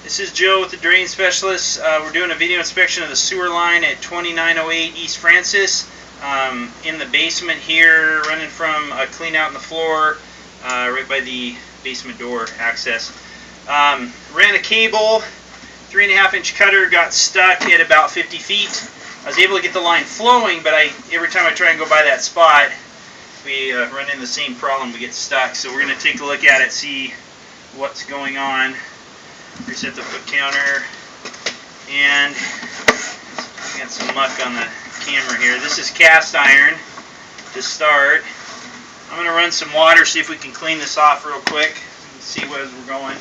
This is Joe with the Drain Specialist. We're doing a video inspection of the sewer line at 2908 East Francis. In the basement here, running from a clean out in the floor, right by the basement door access. Ran a cable, 3.5 inch cutter, got stuck at about 50 feet. I was able to get the line flowing, but every time I try and go by that spot, we run into the same problem, we get stuck. So we're going to take a look at it, see what's going on. Reset the foot counter, and we got some muck on the camera here. This is cast iron to start. I'm going to run some water, see if we can clean this off real quick and see where we're going.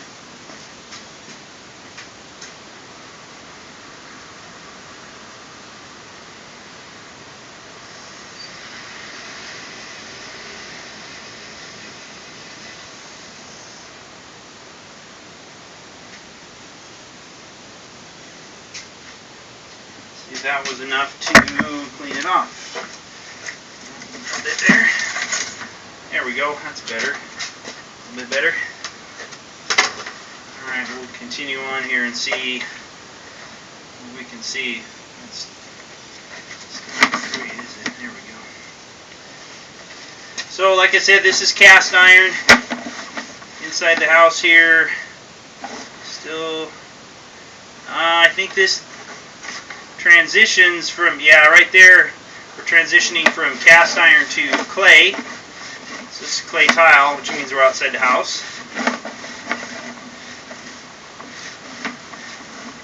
See if that was enough to clean it off. A bit there. There we go. That's better. A bit better. Alright, we'll continue on here and see what we can see. There we go. So, like I said, this is cast iron. Inside the house here. Still, I think this transitions from, right there, we're transitioning from cast iron to clay. So this is clay tile, which means we're outside the house.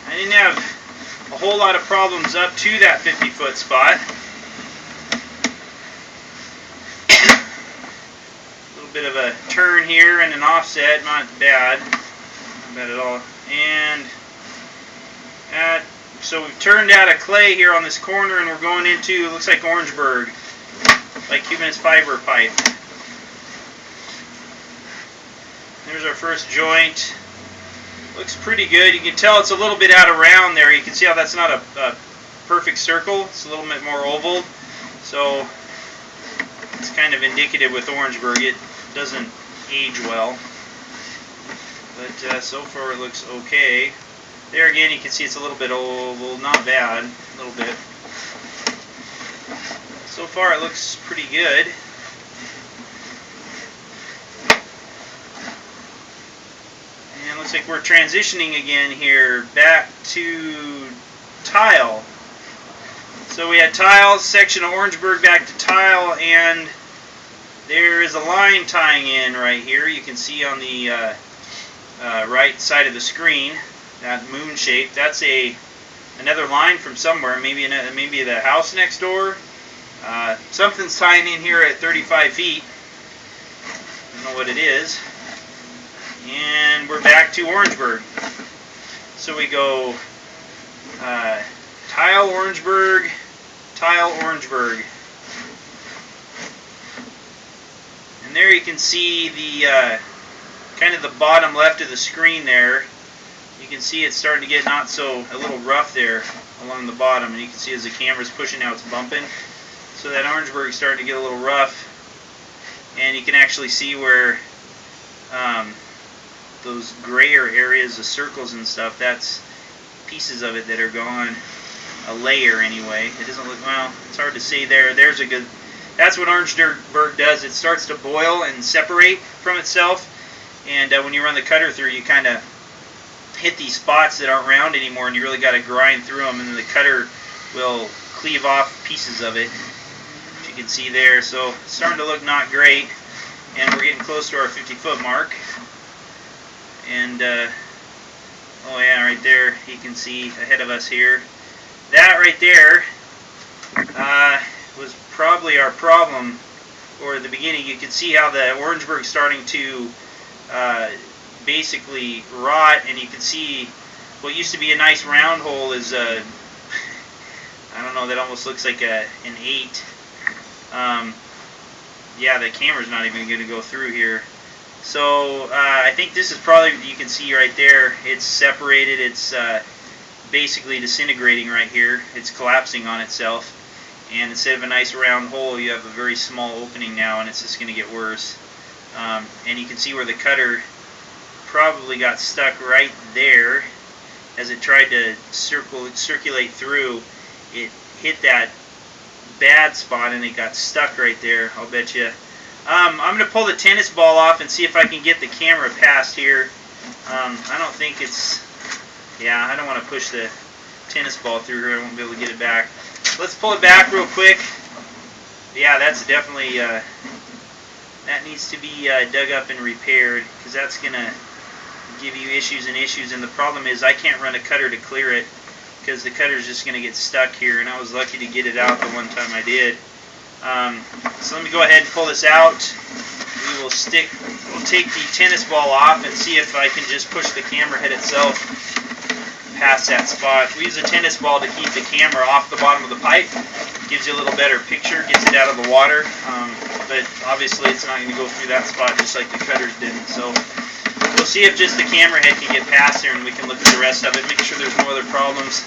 I didn't have a whole lot of problems up to that 50-foot spot. A little bit of a turn here and an offset, not bad. Not bad at all. And so we've turned out of clay here on this corner, and we're going into, looks like Orangeburg, like Cubanist fiber pipe. There's our first joint. Looks pretty good. You can tell it's a little bit out of round there. You can see how that's not a perfect circle. It's a little bit more oval. So it's kind of indicative with Orangeburg. It doesn't age well. But so far it looks okay. There again, you can see it's a little bit oval, not bad, a little bit. So far it looks pretty good. And looks like we're transitioning again here back to tile. So we had tile, section of Orangeburg back to tile, and there is a line tying in right here. You can see on the right side of the screen. That moon shape, that's another line from somewhere, maybe the house next door. Something's tying in here at 35 feet. I don't know what it is. And we're back to Orangeburg. So we go tile Orangeburg, tile Orangeburg. And there you can see the kind of the bottom left of the screen there. You can see it's starting to get a little rough there along the bottom, and you can see as the camera's pushing out, it's bumping. So that Orangeburg is starting to get a little rough, and you can actually see where those grayer areas, the circles and stuff, that's pieces of it that are gone, a layer anyway. It doesn't look, well, it's hard to see there. There's a good, that's what Orangeburg does. It starts to boil and separate from itself, and when you run the cutter through, you kind of hit these spots that aren't round anymore, and you really got to grind through them, and then the cutter will cleave off pieces of it, which you can see there. So it's starting to look not great, and we're getting close to our 50-foot mark. And oh yeah, right there you can see ahead of us here, that right there was probably our problem, or at the beginning. You can see how the Orangeburg's starting to basically rot, and you can see what used to be a nice round hole is I don't know, that almost looks like an 8. Yeah, the camera's not even going to go through here. So I think this is probably, you can see right there, it's separated, it's basically disintegrating right here, it's collapsing on itself, and instead of a nice round hole, you have a very small opening now, and it's just going to get worse. And you can see where the cutter probably got stuck right there. as it tried to circulate through, it hit that bad spot and it got stuck right there, I'll bet you. I'm going to pull the tennis ball off and see if I can get the camera past here. I don't think it's, yeah, I don't want to push the tennis ball through here. I won't be able to get it back. Let's pull it back real quick. Yeah, that's definitely, that needs to be dug up and repaired, because that's going to give you issues and issues. And the problem is I can't run a cutter to clear it, because the cutter's just going to get stuck here, and I was lucky to get it out the one time I did. So let me go ahead and pull this out. We'll take the tennis ball off and see if I can just push the camera head itself past that spot. We use a tennis ball to keep the camera off the bottom of the pipe. Gives you a little better picture, gets it out of the water, but obviously it's not going to go through that spot just like the cutters didn't. So we'll see if just the camera head can get past there, and we can look at the rest of it, make sure there's no other problems.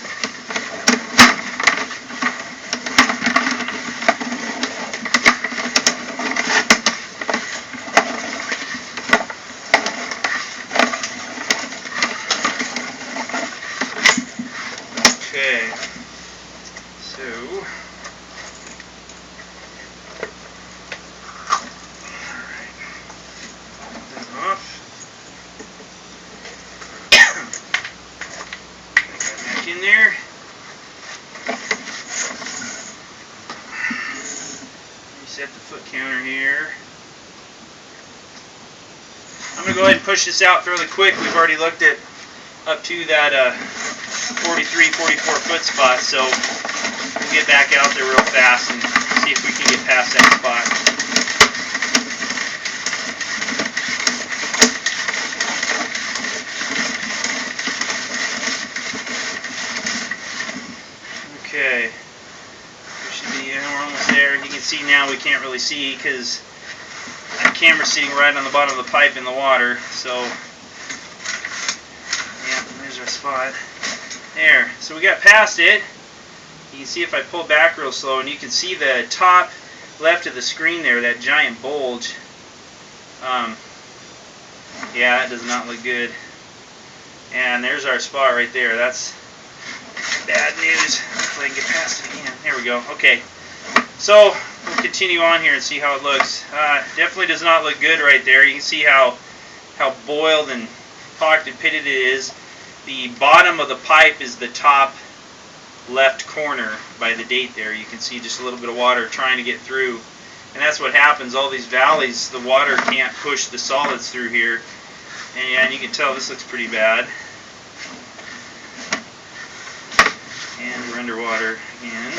Okay, so back in there. Reset the foot counter here. I'm going to go ahead and push this out fairly quick. We've already looked at up to that 43, 44 foot spot, so we'll get back out there real fast and see if we can get past that spot. Okay, we should be, we're almost there. You can see now we can't really see because that camera's sitting right on the bottom of the pipe in the water, so yeah, there's our spot. There, so we got past it. You can see if I pull back real slow, and you can see the top left of the screen there, that giant bulge. Yeah, it does not look good. And there's our spot right there. That's bad news. Hopefully I can get past it again. There we go. Okay, so we'll continue on here and see how it looks. Definitely does not look good right there. You can see how boiled and pocked and pitted it is. The bottom of the pipe is the top left corner by the date there. You can see just a little bit of water trying to get through. And that's what happens. All these valleys, the water can't push the solids through here. And yeah, and you can tell this looks pretty bad. And we're underwater again.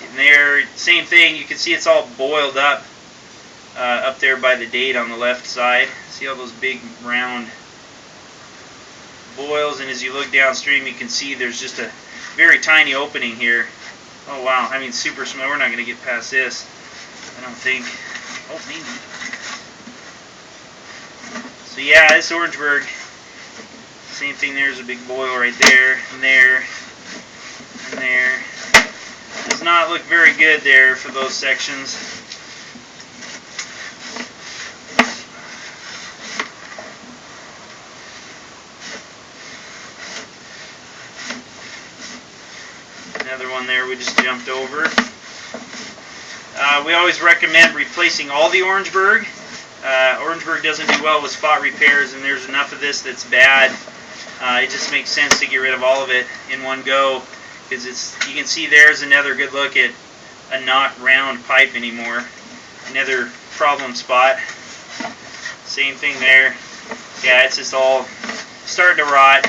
And there, same thing. You can see it's all boiled up there by the date on the left side. See all those big round boils, and as you look downstream you can see there's just a very tiny opening here. Oh wow, I mean super small. We're not going to get past this, I don't think. Oh, maybe. So yeah, this Orangeburg, same thing. There's a big boil right there, and there, and there. Does not look very good there for those sections. Another one there we just jumped over. We always recommend replacing all the Orangeburg. Orangeburg doesn't do well with spot repairs, and there's enough of this that's bad. It just makes sense to get rid of all of it in one go, because you can see there's another good look at a not round pipe anymore. Another problem spot. Same thing there. Yeah, it's just all starting to rot,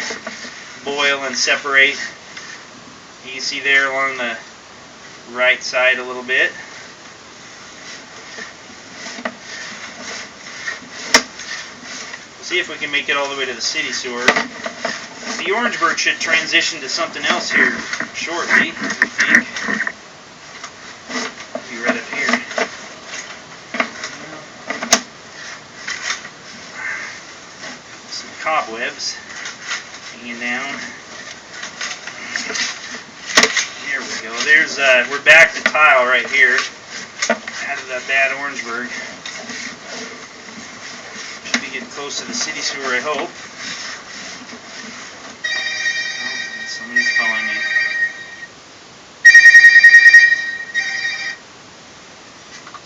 boil, and separate. You can see there along the right side a little bit. We'll see if we can make it all the way to the city sewer. The Orangeburg should transition to something else here shortly, I think. It'll be right up here. Some cobwebs hanging down. There we go. There's we're back to tile right here. Out of that bad Orangeburg. Should be be getting close to the city sewer, I hope. Oh, somebody's calling me.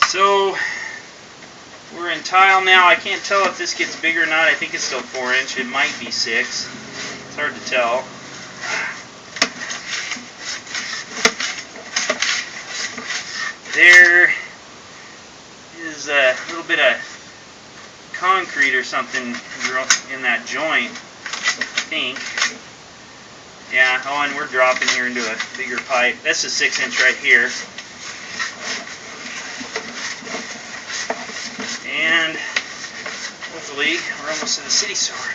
So, we're in tile now. I can't tell if this gets bigger or not. I think it's still 4-inch. It might be 6. It's hard to tell. There is a little bit of concrete or something in that joint, I think. Yeah, oh, and we're dropping here into a bigger pipe. That's a 6-inch right here. And hopefully we're almost to the city sewer.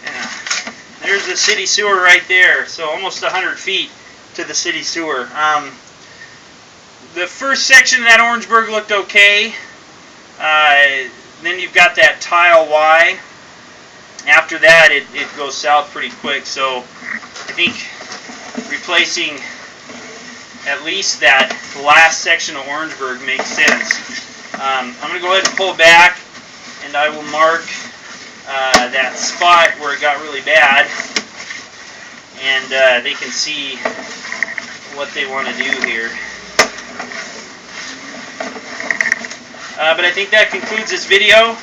Yeah, there's the city sewer right there. So almost 100 feet to the city sewer. The first section of that Orangeburg looked okay. Then you've got that tile Y. After that, it goes south pretty quick. So I think replacing at least that last section of Orangeburg makes sense. I'm going to go ahead and pull back, and I will mark that spot where it got really bad, and they can see what they want to do here. But I think that concludes this video.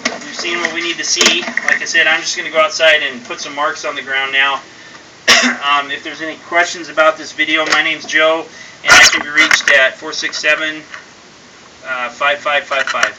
We've seen what we need to see. Like I said, I'm just going to go outside and put some marks on the ground now. If there's any questions about this video, my name's Joe, and I can be reached at 467-5555.